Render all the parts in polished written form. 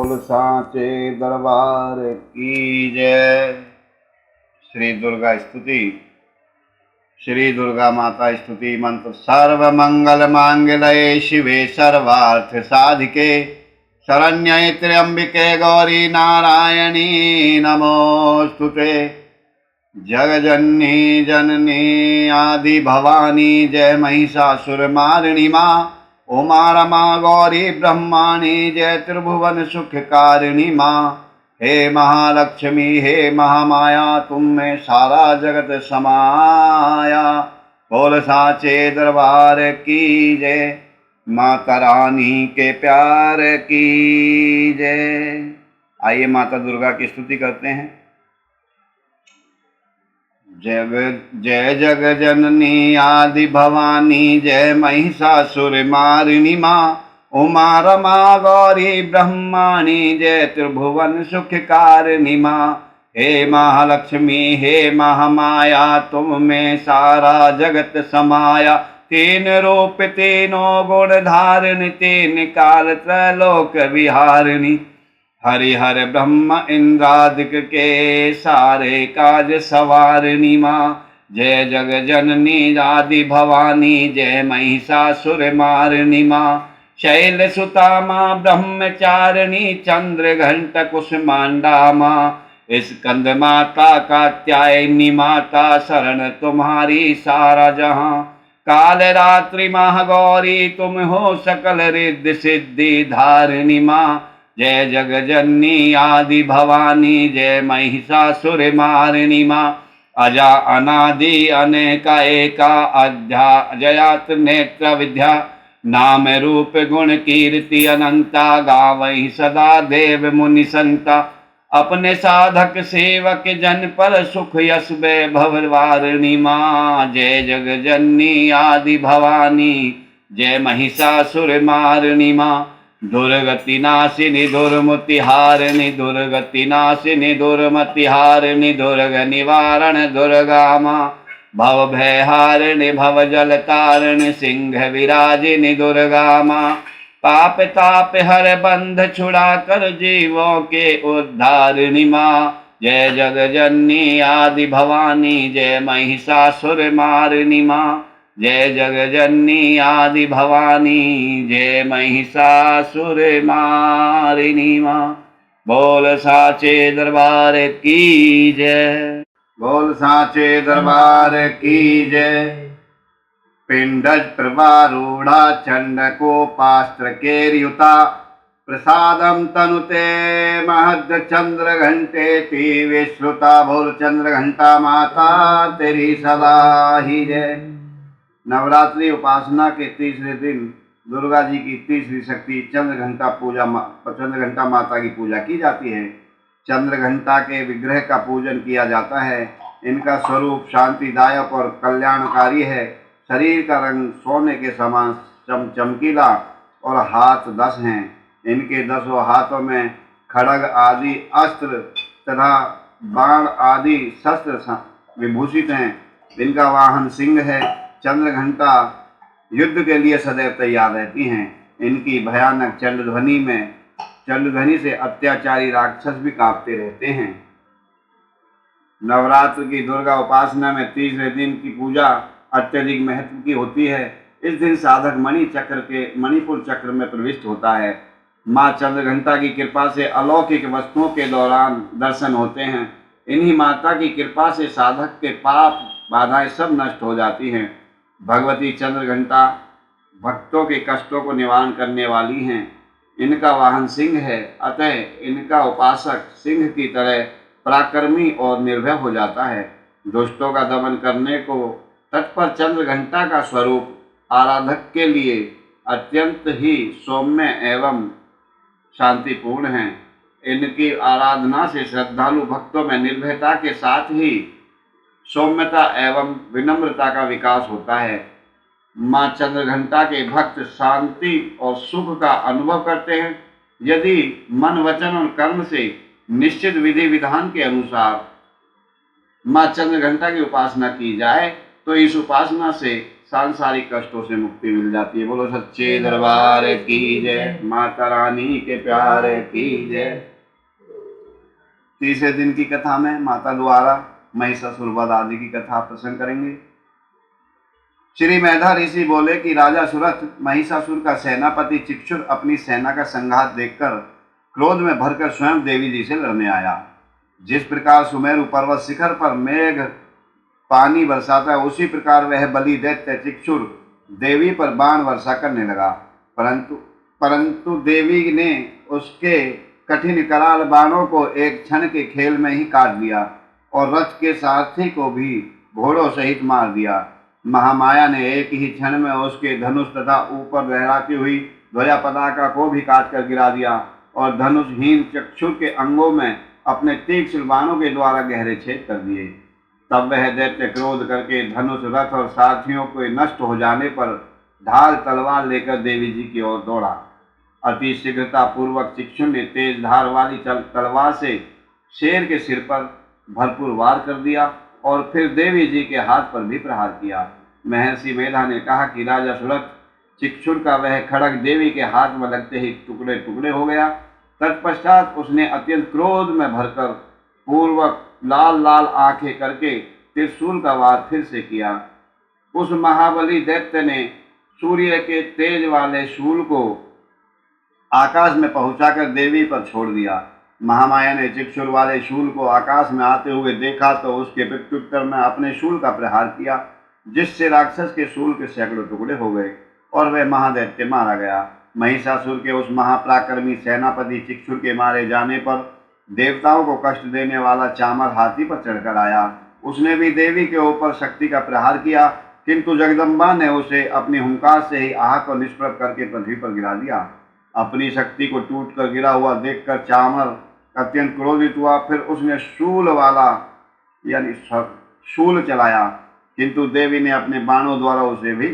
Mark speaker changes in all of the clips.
Speaker 1: बोल सांचे दरबार की जय। श्री दुर्गा स्तुति। श्री दुर्गा माता स्तुति मंत्र। सर्व मंगल मांगल्ये शिवे सर्वार्थ साधिके शरण्ये त्र्यंबिके गौरी नारायणी नमोस्तुते। जगजननी जननी आदि भवानी जय महिषासुरमारिणी माँ। उमा रमा गौरी ब्रह्माणी जय त्रिभुवन सुखकारिणी माँ। हे महालक्ष्मी हे महामाया तुम में सारा जगत समाया। बोल साचे दरबार की जय। माता रानी के प्यार की जय। आइए माता दुर्गा की स्तुति करते हैं। जय जग जननी आदि भवानी जय महिषासुरमारिणी माँ। उमा रमा गौरी ब्रह्माणी जय त्रिभुवन सुखकारिणी माँ। हे महालक्ष्मी हे महामाया तुम में सारा जगत समाया। तीन रूप तीनों गुण धारिणी तीन काल त्रैलोक विहारिणी। हरिहर ब्रह्म इंद्रादिक के सारे काज सवारिणी माँ। जय जग जननी आदि भवानी जय महिषासुरमारिणी माँ। शैल सुता माँ ब्रह्मचारिणी चंद्र घंट कुसुमांडा माँ। स्कंद माता कात्यायनी माता शरण तुम्हारी सारा जहाँ। काल रात्रि माह गौरी तुम हो सकल रिद्धि सिद्धि धारिणी माँ। जय जग जननी आदि भवानी जय महिषासुरमारिणी माँ। अजा अनादि अनेका एका अजयात नेत्र विद्या। नाम रूप गुण कीर्ति अनंता गावहि सदा देव मुनि संता। अपने साधक सेवक जन पर सुख यश वैभव वारिणी माँ। जय जग जननी आदि भवानी जय महिषासुरमारिणी माँ। दुर्गति नाशिनी दुर्मतिहारिणी दुर्गति नाशिनी दुर्मतिहारिणी दुर्ग निवारण दुर्गा माँ। भव भयहारिणी भव जल तारिणी सिंह विराजिनी दुर्गा माँ। पाप ताप हर बंध छुड़ा कर जीवों के उद्धारिणी माँ। जय जग जननी आदि भवानी जय महिषासुरमारिणी माँ। जय जग जननी आदि भवानी जय महिषासुरमारिणी माँ। बोल साचे दरबार की जय। बोल साचे दरबार की जय। पिंडज प्रवारूढ़ा चंडकोपास्त्र केर्युता। प्रसादम तनुते महद चंद्र घंटे ती विश्रुता। बोल चंद्र घंटा माता तेरी सदा ही जय। नवरात्रि उपासना के तीसरे दिन दुर्गा जी की तीसरी शक्ति चंद्र घंटा पूजा चंद्र घंटा माता की पूजा की जाती है। चंद्र घंटा के विग्रह का पूजन किया जाता है। इनका स्वरूप शांतिदायक और कल्याणकारी है। शरीर का रंग सोने के समान चमकीला और हाथ 10 हैं। इनके 10 हाथों में खड्ग आदि अस्त्र तथा बाण आदि शस्त्र विभूषित हैं। इनका वाहन सिंह है। चंद्र घंटा युद्ध के लिए सदैव तैयार रहती हैं। इनकी भयानक चंडध्वनि से अत्याचारी राक्षस भी कांपते रहते हैं। नवरात्र की दुर्गा उपासना में तीसरे दिन की पूजा अत्यधिक महत्व की होती है। इस दिन साधक मणिपुर चक्र में प्रविष्ट होता है। माँ चंद्रघंटा की कृपा से अलौकिक वस्तुओं के दौरान दर्शन होते हैं। इन्हीं माता की कृपा से साधक के पाप बाधाएं सब नष्ट हो जाती हैं। भगवती चंद्रघंटा भक्तों के कष्टों को निवारण करने वाली हैं। इनका वाहन सिंह है, अतः इनका उपासक सिंह की तरह पराक्रमी और निर्भय हो जाता है। दुष्टों का दमन करने को तत्पर चंद्रघंटा का स्वरूप आराधक के लिए अत्यंत ही सौम्य एवं शांतिपूर्ण है। इनकी आराधना से श्रद्धालु भक्तों में निर्भयता के साथ ही सौम्यता एवं विनम्रता का विकास होता है। माँ चंद्रघंटा के भक्त शांति और सुख का अनुभव करते हैं। यदि मन वचन और कर्म से निश्चित विधि विधान के अनुसार माँ चंद्रघंटा की उपासना की जाए तो इस उपासना से सांसारिक कष्टों से मुक्ति मिल जाती है। बोलो सच्चे दरबार की जय, माता रानी के प्यार की जय। तीसरे दिन की कथा में माता द्वारा महिषासुर वध आदि की कथा प्रसंग करेंगे। श्री मेधा ऋषि बोले कि राजा सुरथ महिषासुर का सेनापति चिक्षुर अपनी सेना का संघात देखकर क्रोध में भरकर स्वयं देवी जी से लड़ने आया। जिस प्रकार सुमेरु पर्वत शिखर पर मेघ पानी बरसाता है, उसी प्रकार वह बलि दैत्य चिक्षुर देवी पर बाण वर्षा करने लगा। परंतु देवी ने उसके कठिन कराल बाणों को एक क्षण के खेल में ही काट दिया और रथ के सारथी को भी घोड़ों सहित मार दिया। महामाया ने एक ही क्षण में उसके धनुष तथा ऊपर लहराती हुई ध्वजा पताका को भी काट कर गिरा दिया और धनुषहीन चक्षुर के अंगों में अपने तीक्ष्ण बाणों के द्वारा गहरे छेद कर दिए। तब वह दैत्य क्रोध करके धनुष, रथ और सारथियों के नष्ट हो जाने पर ढाल तलवार लेकर देवी जी की ओर दौड़ा। अति शीघ्रता पूर्वक चिक्षु ने तेज धार वाली तलवार से शेर के सिर पर भरपूर वार कर दिया और फिर देवी जी के हाथ पर भी प्रहार किया। महर्षि मेधा ने कहा कि राजा सुरथ चिक्षुर का वह खड्ग देवी के हाथ में लगते ही टुकड़े टुकड़े हो गया। तत्पश्चात उसने अत्यंत क्रोध में भरकर पूर्वक लाल लाल आंखें करके त्रिशूल का वार फिर से किया। उस महाबली दैत्य ने सूर्य के तेज वाले शूल को आकाश में पहुंचाकर देवी पर छोड़ दिया। महामाया ने चिक्षुर वाले शूल को आकाश में आते हुए देखा तो उसके प्रत्युत्तर में अपने शूल का प्रहार किया, जिससे राक्षस के शूल के सैकड़ों टुकड़े हो गए और वह महादैत्य मारा गया। महिषासुर के उस महापराक्रमी सेनापति चिक्षुर के मारे जाने पर देवताओं को कष्ट देने वाला चामर हाथी पर चढ़कर आया। उसने भी देवी के ऊपर शक्ति का प्रहार किया, किंतु जगदम्बा ने उसे अपनी हुंकार से ही आहत और निष्प्रभ करके पृथ्वी पर गिरा दिया। अपनी शक्ति को टूट कर गिरा हुआ देखकर चामर अत्यंत क्रोधित हुआ। फिर उसने शूल वाला यानी शूल चलाया, किंतु देवी ने अपने बाणों द्वारा उसे भी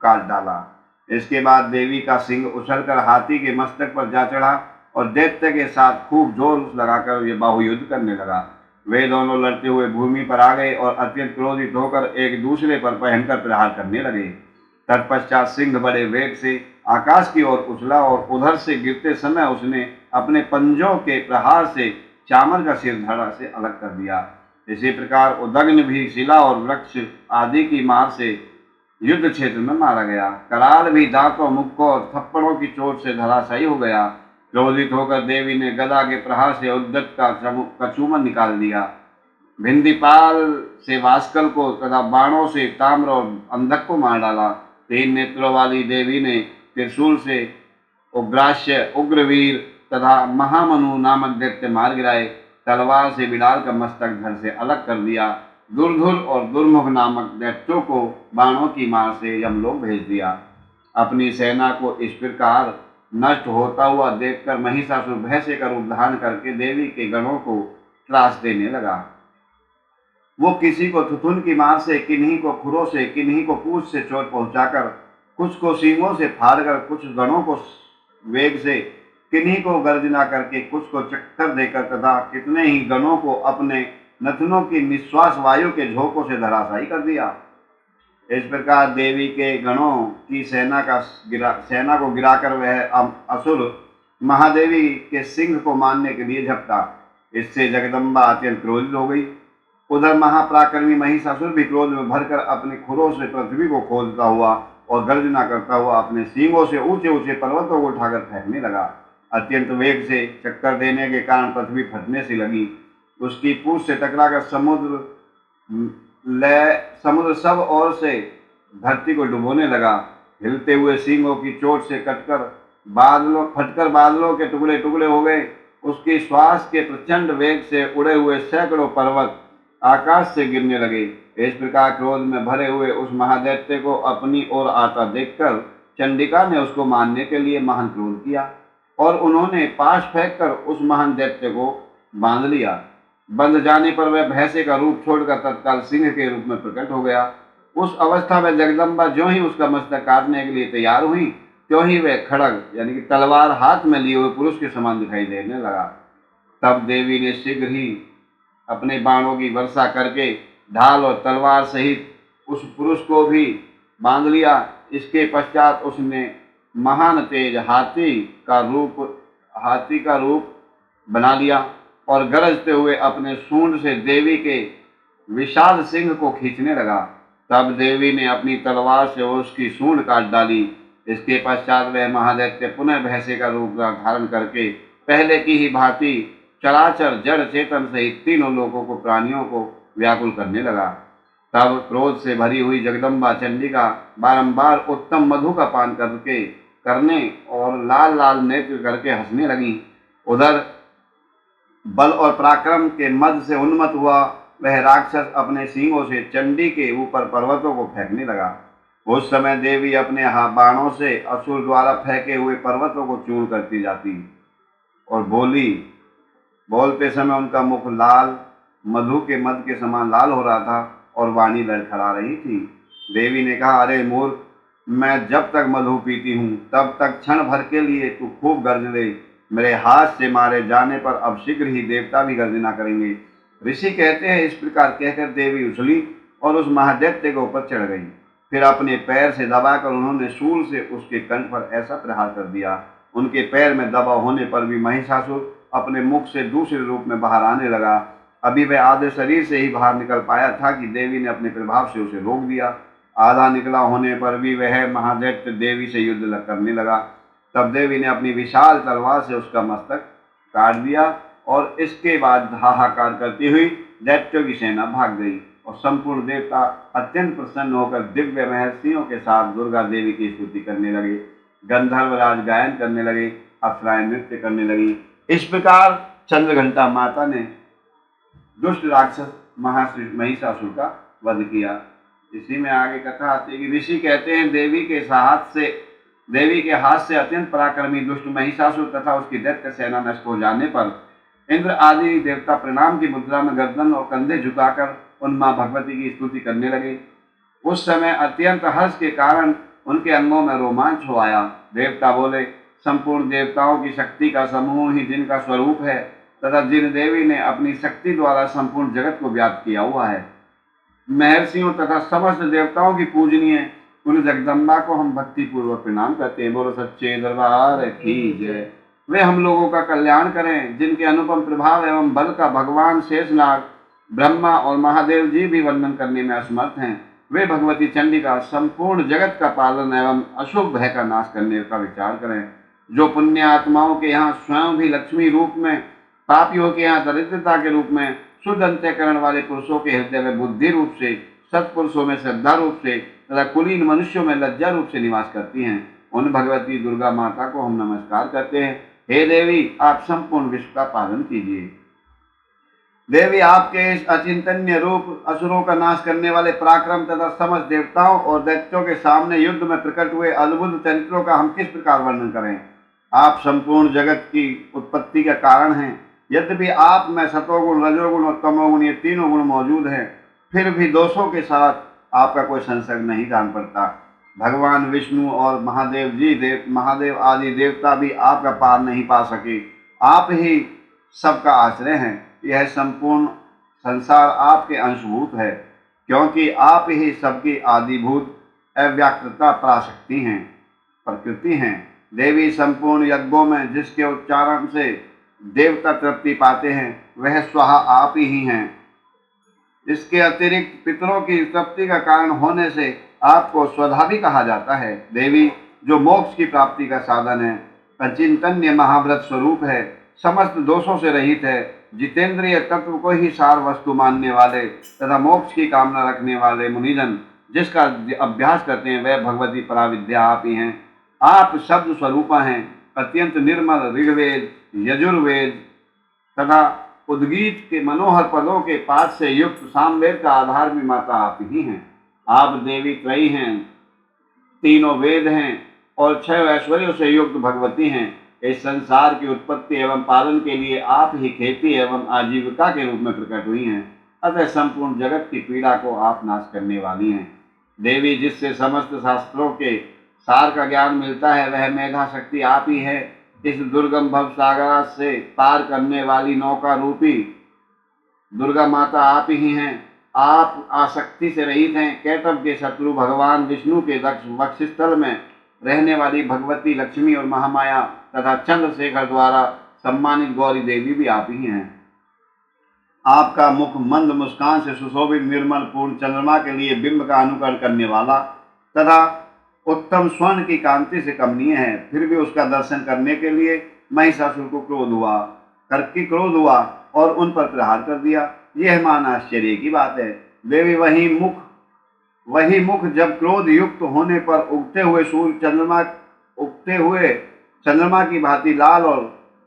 Speaker 1: काट डाला। इसके बाद देवी का सिंह उछलकर हाथी के मस्तक पर जा चढ़ा और दैत्य के साथ खूब जोर लगाकर ये बाहुयुद्ध करने लगा। वे दोनों लड़ते हुए भूमि पर आ गए और अत्यंत क्रोधित होकर एक दूसरे पर भयंकर प्रहार करने लगे। तत्पश्चात सिंह बड़े वेग से आकाश की ओर उछला और उधर से गिरते समय उसने अपने पंजों के प्रहार से चामर का सिर धड़ से अलग कर दिया। इसी प्रकार उदग्न भी शिला और वृक्ष आदि की मार से युद्ध क्षेत्र में मारा गया। कराल भी दांतों, मुक्कों और थप्पड़ों की चोट से धराशायी हो गया। क्रोधित होकर देवी ने गदा के प्रहार से उद्दत का चूमन निकाल दिया। भिंदीपाल से वास्कल को तथा बाणों से ताम्र और अंधक को मार डाला। तीन नेत्रों वाली देवी ने त्रिशूल से उग्राश्य, उग्रवीर तथा महामनु नामक दैत्य मार गिराए। तलवार से बिलाल का मस्तक धड़ से अलग कर दिया। दुर्धुर और दुर्मुख नामक दैत्यों को बाणों की मार से यमलोक भेज दिया। अपनी सेना को इस प्रकार नष्ट होता हुआ देखकर महिषासुर भय से कर रूप धारण करके देवी के गणों को त्रास देने लगा। वो किसी को थुथुन की मार से, किन्हीं को खुरों से, किन्हीं को पूंछ से चोट पहुंचाकर, कुछ को सींगों से फाड़कर, कुछ गणों को वेग से, किन्हीं को गर्जना करके, कुछ को चक्कर देकर तथा कितने ही गणों को अपने नथनों की निश्वास वायु के झोंकों से धराशायी कर दिया। इस प्रकार देवी के गणों की सेना को गिराकर वह असुर महादेवी के सिंह को मारने के लिए झपटा। इससे जगदम्बा अत्यंत क्रोधित हो गई। उधर महापराक्रमी महिषासुर भी क्रोध में भरकर अपने खुरों से पृथ्वी को खोदता हुआ और गर्जना करता हुआ अपने सींगों से ऊंचे ऊंचे पर्वतों को उठाकर फेंकने लगा। अत्यंत वेग से चक्कर देने के कारण पृथ्वी फटने से लगी। उसकी पूंछ से टकराकर समुद्र सब ओर से धरती को डुबोने लगा। हिलते हुए सींगों की चोट से फटकर बादलों के टुकड़े टुकड़े हो गए। उसकी श्वास के प्रचंड वेग से उड़े हुए सैकड़ों पर्वत आकाश से गिरने लगे। इस प्रकार क्रोध में भरे हुए उस महादैत्य को अपनी ओर आता देखकर चंडिका ने उसको मारने के लिए महान क्रोध किया और उन्होंने पाश फेंककर उस महान दैत्य को बांध लिया। बंध जाने पर वह भैंसे का रूप छोड़कर तत्काल सिंह के रूप में प्रकट हो गया। उस अवस्था में जगदम्बा जो ही उसका मस्तक काटने के लिए तैयार हुई, त्यों ही वह खड्ग यानी कि तलवार हाथ में लिए हुए पुरुष के समान दिखाई देने लगा। तब देवी ने शीघ्र ही अपने बाणों की वर्षा करके ढाल और तलवार सहित उस पुरुष को भी बांध लिया। इसके पश्चात उसने महान तेज हाथी का रूप बना लिया और गरजते हुए अपने सूंड से देवी के विशाल सिंह को खींचने लगा। तब देवी ने अपनी तलवार से उसकी सूंड काट डाली। इसके पश्चात वह महादैत्य पुनः भैंसे का रूप धारण करके पहले की ही भांति चराचर जड़ चेतन सहित तीनों लोगों को प्राणियों को व्याकुल करने लगा। तब क्रोध से भरी हुई जगदम्बा चंडिका बारंबार उत्तम मधु का पान करने और लाल लाल नेत्र करके हंसने लगी। उधर बल और पराक्रम के मद से उन्मत्त हुआ वह राक्षस अपने सींगों से चंडी के ऊपर पर्वतों को फेंकने लगा। उस समय देवी अपने बाणों से असुर द्वारा फेंके हुए पर्वतों को चूर्ण करती जाती और बोलते समय उनका मुख लाल मधु के मद के समान लाल हो रहा था और वाणी लड़खड़ा रही थी। देवी ने कहा, अरे मूर्ख, मैं जब तक मधु पीती हूँ तब तक क्षण भर के लिए तू खूब गर्ज ले। मेरे हाथ से मारे जाने पर अब शीघ्र ही देवता भी गर्जना करेंगे। ऋषि कहते हैं, इस प्रकार कहकर देवी उछली और उस महादैत्य के ऊपर चढ़ गई। फिर अपने पैर से दबाकर उन्होंने शूल से उसके कंठ पर ऐसा प्रहार कर दिया। उनके पैर में दबा होने पर भी महिषासुर अपने मुख से दूसरे रूप में बाहर आने लगा। अभी वह आधे शरीर से ही बाहर निकल पाया था कि देवी ने अपने प्रभाव से उसे रोक दिया। आधा निकला होने पर भी वह महादैत्य देवी से युद्ध करने लगा। तब देवी ने अपनी विशाल तलवार से उसका मस्तक काट दिया और इसके बाद हाहाकार करती हुई दैत्यों की सेना भाग गई और संपूर्ण देवता अत्यंत प्रसन्न होकर दिव्य महर्षियों के साथ दुर्गा देवी की स्तुति करने लगे। गंधर्वराज गायन करने लगे, अप्सराएं नृत्य करने लगी। इस प्रकार चंद्रघंटा माता ने दुष्ट राक्षस महिषासुर का वध किया। इसी में आगे कथा आती है कि ऋषि कहते हैं, देवी के हाथ से अत्यंत पराक्रमी दुष्ट महिषासुर तथा उसकी दैत्य सेना नष्ट हो जाने पर इंद्र आदि देवता प्रणाम की मुद्रा में गर्दन और कंधे झुकाकर उन मां भगवती की स्तुति करने लगे। उस समय अत्यंत हर्ष के कारण उनके अंगों में रोमांच हो आया। देवता बोले, संपूर्ण देवताओं की शक्ति का समूह ही जिनका स्वरूप है तथा जिन देवी ने अपनी शक्ति द्वारा संपूर्ण जगत को व्याप्त किया हुआ है, महर्षियों तथा समस्त देवताओं की पूजनीय उन जगदम्बा को हम भक्ति पूर्वक प्रणाम करते हैं। बोलो सच्चे दरबार की जय। वे हम लोगों का कल्याण करें, जिनके अनुपम प्रभाव एवं बल का भगवान शेषनाग, ब्रह्मा और महादेव जी भी वर्णन करने में असमर्थ हैं। वे भगवती चंडिका संपूर्ण जगत का पालन एवं अशुभ भय का नाश करने का विचार करें। जो पुण्य आत्माओं के यहाँ स्वयं भी लक्ष्मी रूप में, पापियों के यहाँ दरिद्रता के रूप में, शुद्ध अंतःकरण वाले पुरुषों के हृदय में बुद्धि रूप से, सत्पुरुषों में श्रद्धा रूप से तथा कुलीन मनुष्यों में लज्जा रूप से निवास करती हैं, उन भगवती दुर्गा माता को हम नमस्कार करते हैं। हे देवी, आप संपूर्ण विश्व का पालन कीजिए। देवी, आपके इस अचिंतनीय रूप, असुरों का नाश करने वाले पराक्रम तथा समस्त देवताओं और दैत्यों के सामने युद्ध में प्रकट हुए अद्भुत चरित्रों का हम किस प्रकार वर्णन करें। आप संपूर्ण जगत की उत्पत्ति का कारण हैं। यद्यपि आप में सतोगुण, रजोगुण और तमोगुण ये तीनों गुण मौजूद हैं, फिर भी दोषों के साथ आपका कोई संसर्ग नहीं जान पड़ता। भगवान विष्णु और महादेव आदि देवता भी आपका पार नहीं पा सके। आप ही सबका आश्रय हैं। यह संपूर्ण संसार आपके अंशभूत है, क्योंकि आप ही सबकी आदिभूत अव्याकृता पराशक्ति हैं, प्रकृति हैं। देवी, संपूर्ण यज्ञों में जिसके उच्चारण से देवता तृप्ति पाते हैं, वह स्वाहा आप ही हैं। इसके अतिरिक्त पितरों की तृप्ति का कारण होने से आपको स्वधा भी कहा जाता है। देवी, जो मोक्ष की प्राप्ति का साधन है, अचिंतन्य महाव्रत स्वरूप है, समस्त दोषों से रहित है, जितेंद्रिय तत्व को ही सार वस्तु मानने वाले तथा मोक्ष की कामना रखने वाले मुनिजन जिसका अभ्यास करते हैं, वह भगवती पराविद्या आप ही हैं। आप शब्द स्वरूपा हैं। अत्यंत निर्मल ऋग्वेद, यजुर्वेद तथा उद्गीत के मनोहर पदों के पाठ से युक्त सामवेद का आधार भी माता आप ही हैं। आप देवी त्रयी हैं, तीनों वेद हैं और 6 ऐश्वर्यों से युक्त भगवती हैं। इस संसार की उत्पत्ति एवं पालन के लिए आप ही खेती एवं आजीविका के रूप में प्रकट हुई हैं। अतः संपूर्ण जगत की पीड़ा को आप नाश करने वाली हैं। देवी, जिससे समस्त शास्त्रों के सार का ज्ञान मिलता है, वह मेधा शक्ति आप ही है। इस दुर्गम भव सागर से पार करने वाली नौका रूपी दुर्गा माता आप ही हैं। आप आसक्ति से रहित हैं। कैटभ के शत्रु भगवान विष्णु के वक्षस्थल में रहने वाली भगवती लक्ष्मी और महामाया तथा चंद्रशेखर द्वारा सम्मानित गौरी देवी भी आप ही हैं। आपका मुख मंद मुस्कान से सुशोभित निर्मल पूर्ण चंद्रमा के लिए बिंब का अनुकरण करने वाला तथा उत्तम स्वर्ण की कांति से कमनीय है। फिर भी उसका दर्शन करने के लिए महिषासुर को क्रोध हुआ और उन पर प्रहार कर दिया। यह मान आश्चर्य की बात है। देवी वही मुख जब क्रोध युक्त होने पर उगते हुए चंद्रमा की भांति लाल और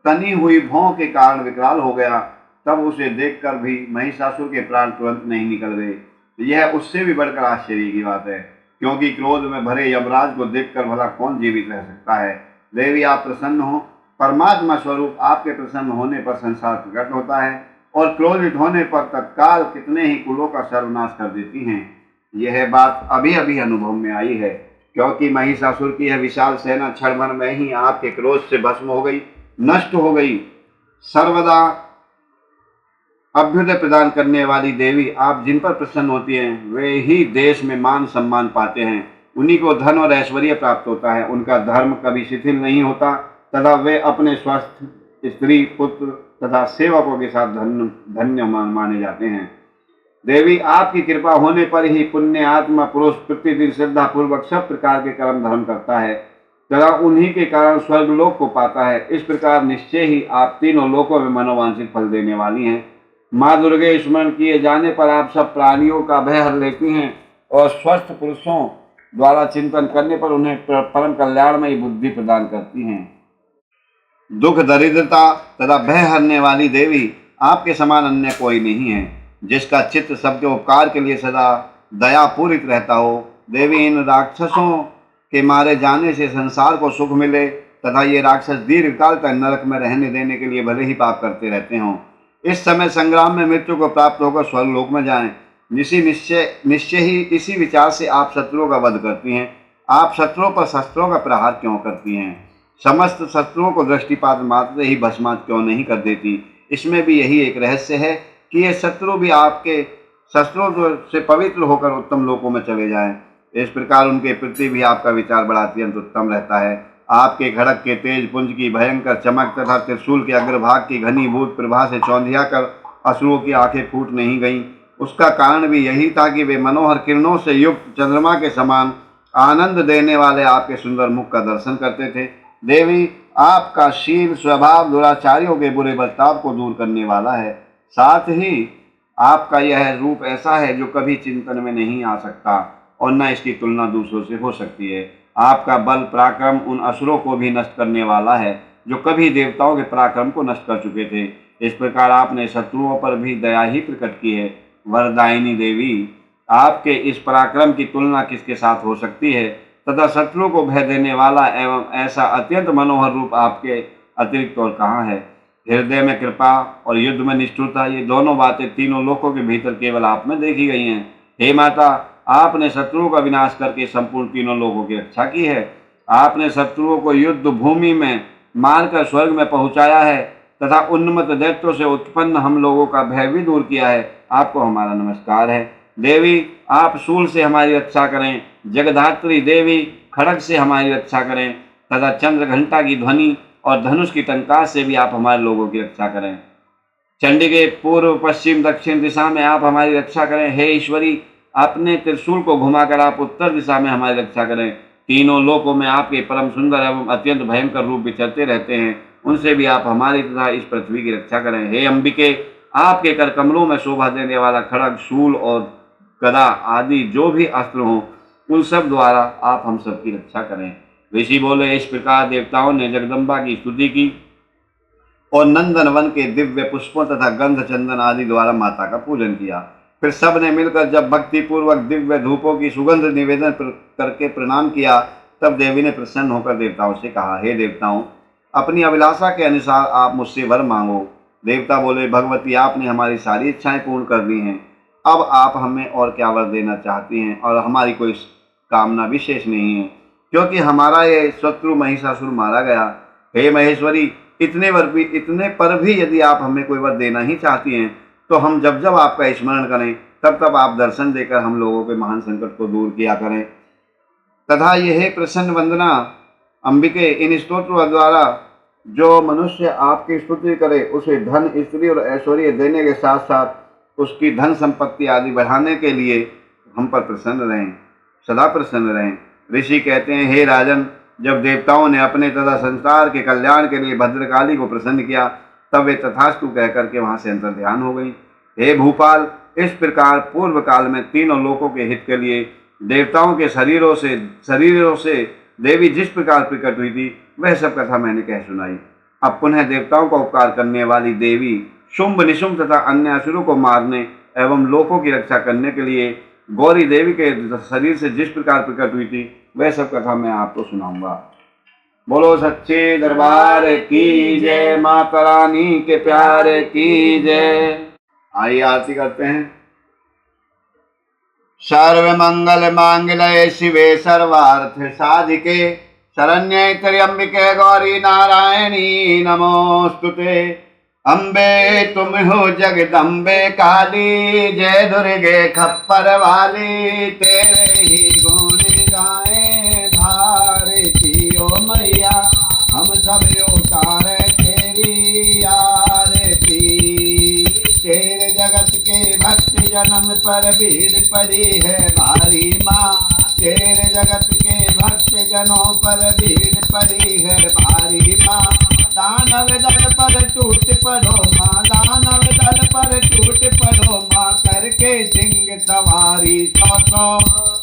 Speaker 1: तनी हुई भौं के कारण विकराल हो गया, तब उसे देखकर भी महिषासुर के प्राण तुरंत नहीं निकल गए। यह उससे भी बढ़कर आश्चर्य की बात है, क्योंकि क्रोध में भरे यमराज को देखकर भला कौन जीवित रह सकता है। देवी आप प्रसन्न हो। परमात्मा स्वरूप आपके प्रसन्न होने पर संसार प्रकट होता है और क्रोधित होने पर तत्काल कितने ही कुलों का सर्वनाश कर देती हैं। यह बात अभी अभी अनुभव में आई है, क्योंकि महिषासुर की यह विशाल सेना क्षण भर में ही आपके क्रोध से भस्म हो गई, नष्ट हो गई। सर्वदा अभ्युदय प्रदान करने वाली देवी आप जिन पर प्रसन्न होती हैं, वे ही देश में मान सम्मान पाते हैं। उन्हीं को धन और ऐश्वर्य प्राप्त होता है। उनका धर्म कभी शिथिल नहीं होता तथा वे अपने स्वस्थ स्त्री पुत्र तथा सेवकों के साथ धन्य माने जाते हैं। देवी आपकी कृपा होने पर ही पुण्य आत्मा पुरुष प्रतिदिन श्रद्धा पूर्वक सब प्रकार के कर्म धर्म करता है तथा उन्हीं के कारण स्वर्गलोक को पाता है। इस प्रकार निश्चय ही आप तीनों लोकों में मनोवांछित फल देने वाली हैं। माँ दुर्गे स्मरण किए जाने पर आप सब प्राणियों का भय हर लेती हैं और स्वस्थ पुरुषों द्वारा चिंतन करने पर उन्हें परम कल्याणमयी बुद्धि प्रदान करती हैं। दुख दरिद्रता तथा भय हरने वाली देवी आपके समान अन्य कोई नहीं है, जिसका चित्त सबके उपकार के लिए सदा दयापूरित रहता हो। देवी इन राक्षसों के मारे जाने से संसार को सुख मिले तथा ये राक्षस दीर्घकाल तक नरक में रहने देने के लिए भले ही पाप करते रहते हों, इस समय संग्राम में मृत्यु को प्राप्त होकर स्वर्गलोक में जाएं। निश्चय ही इसी विचार से आप शत्रुओं का वध करती हैं। आप शत्रुओं पर शस्त्रों का प्रहार क्यों करती हैं? समस्त शत्रुओं को दृष्टिपात मात्र ही भस्मात क्यों नहीं कर देती? इसमें भी यही एक रहस्य है कि ये शत्रु भी आपके शस्त्रों से पवित्र होकर उत्तम लोकों में चले जाएं। इस प्रकार उनके प्रति भी आपका विचार बड़ा अत्यंत उत्तम रहता है। आपके खड़ग के तेज पुंज की भयंकर चमक तथा त्रिशूल के अग्रभाग की घनीभूत प्रभा से चौंधिया कर असुरों की आंखें फूट नहीं गईं। उसका कारण भी यही था कि वे मनोहर किरणों से युक्त चंद्रमा के समान आनंद देने वाले आपके सुंदर मुख का दर्शन करते थे। देवी आपका शील स्वभाव दुराचारियों के बुरे बर्ताव को दूर करने वाला है। साथ ही आपका यह रूप ऐसा है जो कभी चिंतन में नहीं आ सकता और न इसकी तुलना दूसरों से हो सकती है। आपका बल पराक्रम उन असुरों को भी नष्ट करने वाला है जो कभी देवताओं के पराक्रम को नष्ट कर चुके थे। इस प्रकार आपने शत्रुओं पर भी दया ही प्रकट की है। वरदायिनी देवी, आपके इस पराक्रम की तुलना किसके साथ हो सकती है तथा शत्रु को भय देने वाला एवं ऐसा अत्यंत मनोहर रूप आपके अतिरिक्त और कहाँ है? हृदय में कृपा और युद्ध में निष्ठुरता, ये दोनों बातें तीनों लोकों के भीतर केवल आप में देखी गई हैं। हे माता, आपने शत्रुओं का विनाश करके संपूर्ण तीनों लोगों की रक्षा की है। आपने शत्रुओं को युद्ध भूमि में मारकर स्वर्ग में पहुंचाया है तथा उन्मत्त दैत्यों से उत्पन्न हम लोगों का भय भी दूर किया है। आपको हमारा नमस्कार है। देवी, आप शूल से हमारी रक्षा करें। जगधात्री देवी, खड़ग से हमारी रक्षा करें तथा चंद्र घंटा की ध्वनि और धनुष की टंकार से भी आप हमारे लोगों की रक्षा करें। चंडी के पूर्व पश्चिम दक्षिण दिशा में आप हमारी रक्षा करें। हे ईश्वरी, अपने त्रिशूल को घुमाकर आप उत्तर दिशा में हमारी रक्षा करें। तीनों लोकों में आपके परम सुंदर एवं अत्यंत भयंकर रूप विचरते रहते हैं, उनसे भी आप हमारी तथा इस पृथ्वी की रक्षा करें। हे अंबिके, आपके कर कमलों में शोभा देने वाला खड़ग, शूल और गदा आदि जो भी अस्त्र हों, उन सब द्वारा आप हम सबकी रक्षा करें। ऋषि बोले, इस प्रकार देवताओं ने जगदम्बा की स्तुति की और नंदन वन के दिव्य पुष्पों तथा गंध चंदन आदि द्वारा माता का पूजन किया। फिर सब ने मिलकर जब भक्ति पूर्वक दिव्य धूपों की सुगंध निवेदन करके प्रणाम किया, तब देवी ने प्रसन्न होकर देवताओं से कहा, हे देवताओं, अपनी अभिलाषा के अनुसार आप मुझसे वर मांगो। देवता बोले, भगवती, आपने हमारी सारी इच्छाएं पूर्ण कर दी हैं। अब आप हमें और क्या वर देना चाहती हैं? और हमारी कोई कामना विशेष नहीं है, क्योंकि हमारा ये शत्रु महिषासुर मारा गया। हे महेश्वरी, इतने पर भी यदि आप हमें कोई वर देना ही चाहती हैं, तो हम जब जब आपका स्मरण करें तब तब आप दर्शन देकर हम लोगों के महान संकट को दूर किया करें। तथा यह प्रसन्न वंदना अंबिके, इन स्तोत्रों द्वारा जो मनुष्य आपकी स्तुति करे उसे धन, स्त्री और ऐश्वर्य देने के साथ साथ उसकी धन संपत्ति आदि बढ़ाने के लिए हम पर प्रसन्न रहें, सदा प्रसन्न रहें। ऋषि कहते हैं, हे राजन, जब देवताओं ने अपने तथा संसार के कल्याण के लिए भद्रकाली को प्रसन्न किया तब वे तथास्तु कह करके वहां से अंतर्ध्यान हो गई। हे भूपाल, इस प्रकार पूर्व काल में तीनों लोकों के हित के लिए देवताओं के शरीरों से देवी जिस प्रकार प्रकट हुई थी वह सब कथा मैंने कह सुनाई। अब पुनः देवताओं का उपकार करने वाली देवी शुंभ निशुंभ तथा अन्य असुरों को मारने एवं लोकों की रक्षा करने के लिए गौरी देवी के शरीर से जिस प्रकार प्रकट हुई थी वह सब कथा मैं आपको सुनाऊंगा। बोलो सच्चे दरबार की जय, माता रानी के प्यार की जय। आइए आरती करते हैं। सर्व मंगल मांगल्ये शिवे सर्वार्थ साधिके, शरण्ये त्र्यंबिके गौरी नारायणी नमोस्तुते। अम्बे तुम हो जगदम्बे काली, जय दुर्गे खप्पर वाली, तेरे ही गुण गाए भारती ओ मैया, हम सब उतारे तेरी आरती। तेरे जगत के भक्त जन्म पर भीड़ पड़ी है भारी माँ, तेरे जगत के भक्त जनों पर भीड़ पड़ी है भारी माँ। दानव दल पर टूट पड़ो माँ, दानव दल पर टूट पड़ो माँ, करके सिंह सवारी 100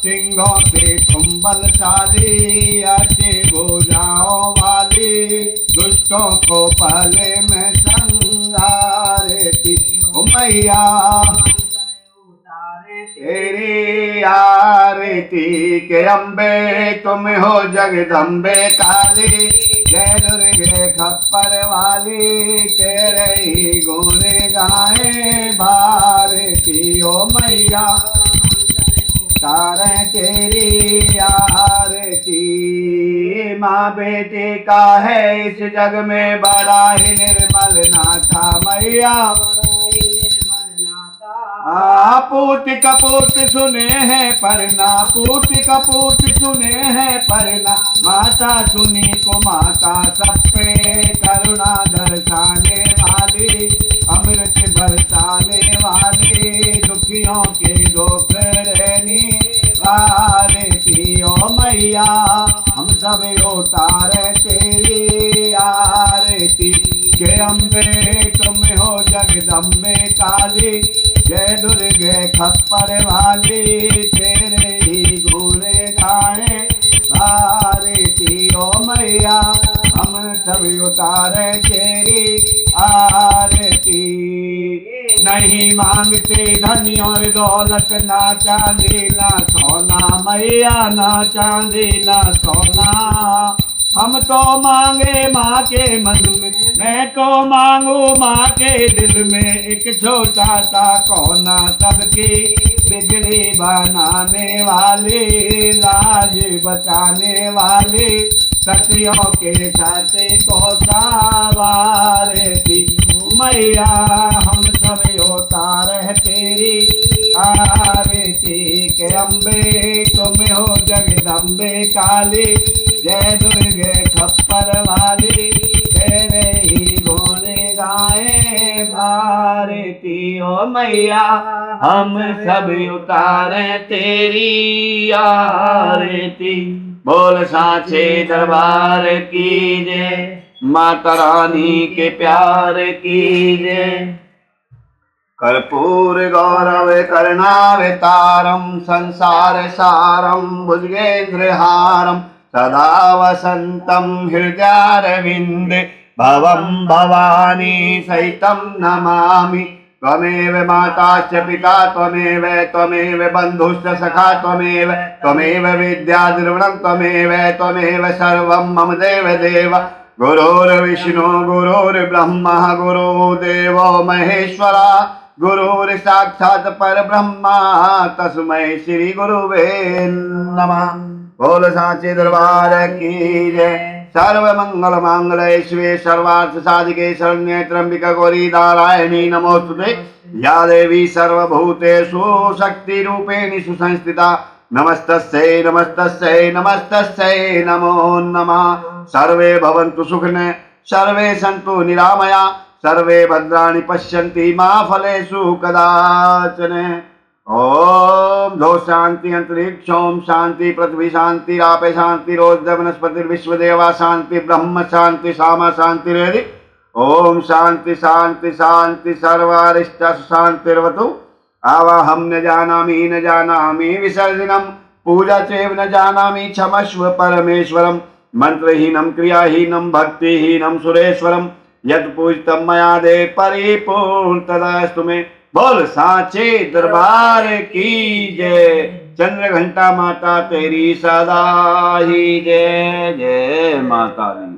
Speaker 1: सिंहों से तुम बलशाली, अच्छे भुजाओं वाली, दुष्टों को पहले में संहारती ओ मैया, तेरी आरती के अम्बे तुम हो जगदम्बे काली, जय दुर्गे खप्पर वाली, तेरे ही गुण गाए भारती ओ मैया, तारे तेरी आरती। माँ बेटे का है इस जग में बड़ा ही निर्मल नाता मैया, पूत कपूत सुने हैं परना, पूत कपूत सुने हैं परना, माता सुनी को माता सब पे करुणा दर्शाने वाली, अमृत बरसाने वाली, दुखियों के दुख रहनी वाली ओ मैया, हम सब उतारे तेरी आरती के अम्बे तुम हो जगदम्बे काली, जय दुर्गे खप्पर वाली, तेरे ही गुण गाए भारती ओ मैया, हम सब उतारे तेरी आरती। नहीं मांगते धन और दौलत, ना चांदी ना सोना मैया, ना चांदी ना सोना, हम तो मांगे माँ के मन में, मैं तो मांगू माँ के दिल में, एक छोटा सा कोना सबकी बिगड़ी बनाने वाली, लाज बचाने वाली, सत्रियों के साथ को सवारती मैया, हम सब उतार तेरी आरती के अम्बे तुम हो जगदम्बे काली, जय दुर्गे खप्पर वाली, तेरे ही गुण गाए भारती ओ मैया, हम सब उतारे तेरी आरती। बोल साचे दरबार की जय, माता रानी के प्यार की जय। कर्पूर गौरव कर्णावतारम, संसार सारम भुजगेन्द्रहारम, सदा वसंतम हृदयारविंदे, भवं भवानी सहितं नमामि। त्वमेव माता च पिता त्वमेव, त्वमेव बन्धुश्च सखा त्वमेव, त्वमेव विद्या द्रविणं त्वमेव, त्वमेव सर्वं मम देव देव। गुरुर्विष्णु गुरुर्ब्रह्मा गुरुर्देवो महेश्वरा, गुरुर्साक्षात् परब्रह्मा, तस्मै श्री गुरुवे नमः। बोल साचे दरबार की जय, सर्व मंगल मांगल्ये शिवे सर्वार्थ साधिके शरण्ये त्र्यंबिके गौरी नारायणी नमोस्तुते। या देवी सर्वभूतेषु शक्ति रूपेण सुसंस्थिता नमस्तस्यै नमस्तस्यै नमस्तस्यै नमो नमः। सर्वे भवन्तु सुखिनः सर्वे सन्तु निरामया सर्वे भद्राणि पश्यन्ति मा फलेषु कदाचन। ओम धो शांति अंतरिक्ष ओम शांति पृथ्वी शांति रापे शांति रोज वनस्पति विश्वदेवा शांति ब्रह्म शांति सामा शांति रेदि। ओम शांति शांति शांति सर्वारिष्ट शांतिर्वतु। आवाहम न जानामि विसर्जनम पूजा चैव न जानामि क्षमस्व परमेश्वरम। मंत्रहीनम क्रियाहीनम भक्तिहीनम सुरेश्वरम। यत् पूजितं मया देव परिपूर्ण तदस्तु मे। बोल साचे दरबार की जय। चंद्र घंटा माता तेरी सदा ही जय। जय माता दी।